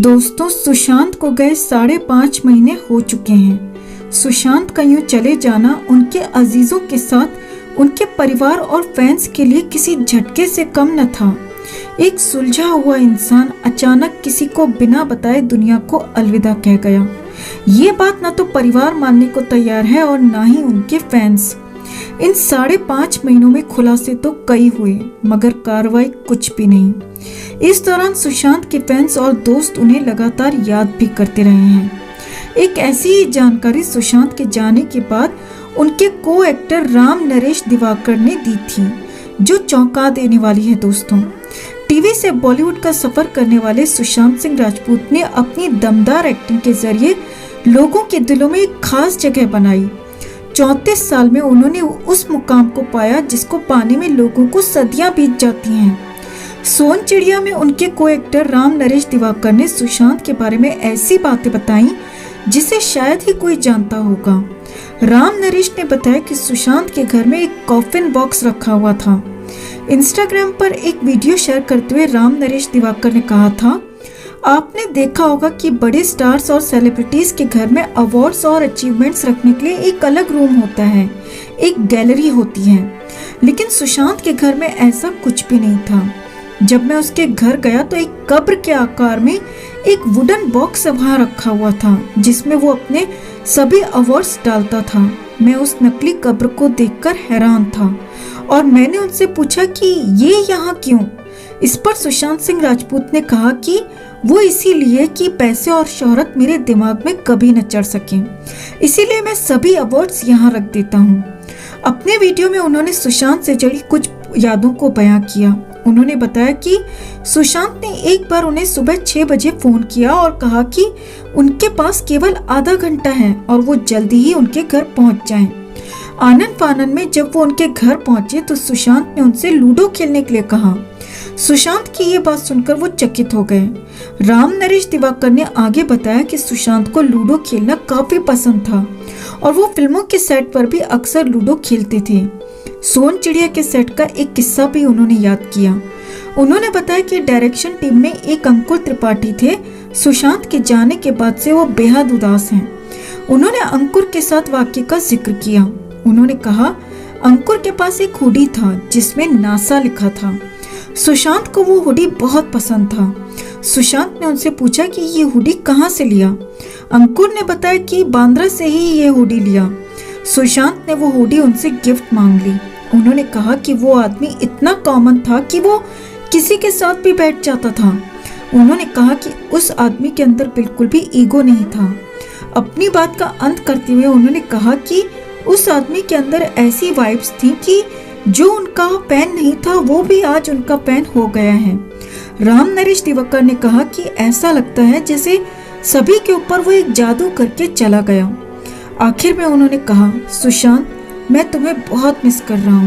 दोस्तों, सुशांत को गए 5.5 महीने हो चुके हैं। सुशांत का यूं चले जाना उनके अजीजों के साथ उनके परिवार और फैंस के लिए किसी झटके से कम न था। एक सुलझा हुआ इंसान अचानक किसी को बिना बताए दुनिया को अलविदा कह गया। ये बात न तो परिवार मानने को तैयार है और न ही उनके फैंस। इन 5.5 महीनों में खुलासे तो कई हुए, मगर कार्रवाई कुछ भी नहीं। इस दौरान सुशांत के फैंस और दोस्त उन्हें लगातार याद भी करते रहे हैं। एक ऐसी ही जानकारी सुशांत के जाने के बाद उनके को एक्टर राम नरेश दिवाकर ने दी थी, जो चौंका देने वाली है। दोस्तों, टीवी से बॉलीवुड का सफर करने वाले सुशांत सिंह राजपूत ने अपनी दमदार एक्टिंग के जरिए लोगों के दिलों में एक खास जगह बनाई। 34 साल में उन्होंने उस मुकाम को पाया जिसको पाने में लोगों को सदियां बीत जाती हैं। सोन चिड़िया में उनके को एक्टर राम नरेश दिवाकर ने सुशांत के बारे में ऐसी बातें बताई जिसे शायद ही कोई जानता होगा। राम नरेश ने बताया कि सुशांत के घर में एक कॉफिन बॉक्स रखा हुआ था। इंस्टाग्राम पर एक वीडियो शेयर करते हुए राम नरेश दिवाकर ने कहा था, आपने देखा होगा कि बड़े स्टार्स और सेलिब्रिटीज के घर में अवार्ड्स और अचीवमेंट्स रखने के लिए एक अलग रूम होता है, एक गैलरी होती है। लेकिन सुशांत के घर में ऐसा कुछ भी नहीं था। जब मैं उसके घर गया तो एक कब्र के आकार में एक वुडन बॉक्स वहां रखा हुआ था, जिसमें वो अपने सभी अवार्ड्स डालता था। मैं उस नकली कब्र को देखकर हैरान था और मैंने उनसे पूछा कि ये यहाँ क्यों। इस पर सुशांत सिंह राजपूत ने कहा कि वो इसीलिए कि पैसे और शोहरत मेरे दिमाग में कभी न चढ़ सके, इसीलिए मैं सभी अवार्ड्स यहाँ रख देता हूँ। अपने वीडियो में उन्होंने सुशांत से जुड़ी कुछ यादों को बयां किया। उन्होंने बताया कि सुशांत ने एक बार उन्हें सुबह 6 बजे फोन किया और कहा कि उनके पास केवल आधा घंटा है और वो जल्दी ही उनके घर पहुंच जाएं। आनन फानन में जब वो उनके घर पहुंचे तो सुशांत ने उनसे लूडो खेलने के लिए कहा। सुशांत की ये बात सुनकर वो चकित हो गए। राम नरेश दिवाकर ने आगे बताया कि सुशांत को लूडो खेलना काफी पसंद था और वो फिल्मों के सेट पर भी अक्सर लूडो खेलते थे। सोन चिड़िया के सेट का एक किस्सा भी उन्होंने याद किया। उन्होंने बताया कि डायरेक्शन टीम में एक अंकुर त्रिपाठी थे। सुशांत के जाने के बाद से वो बेहद उदास हैं। उन्होंने अंकुर के साथ वाक्य का जिक्र किया। उन्होंने कहा, अंकुर के पास एक हुडी था जिसमें नासा लिखा था। सुशांत को वो हुडी बहुत पसंद था। सुशांत ने उनसे पूछा कि ये हुडी कहाँ से लिया। अंकुर ने बताया कि बांद्रा से ही ये हुडी लिया। सुशांत ने वो हुडी उनसे गिफ्ट मांग ली। उन्होंने कहा कि वो आदमी इतना कॉमन था कि वो किसी के साथ भी बैठ जाता था। उन्होंने कहा कि उस आदमी के अंदर बिल्कुल भी ईगो नहीं था। अपनी बात का अंत करते हुए उन्होंने कहा कि उस आदमी के अंदर ऐसी वाइब्स थी कि जो उनका फैन नहीं था वो भी आज उनका फैन हो गया है। राम नरेश दिवाकर ने कहा कि ऐसा लगता है जैसे सभी के ऊपर वो एक जादू करके चला गया। आखिर में उन्होंने कहा, सुशांत, मैं तुम्हें बहुत मिस कर रहा हूँ।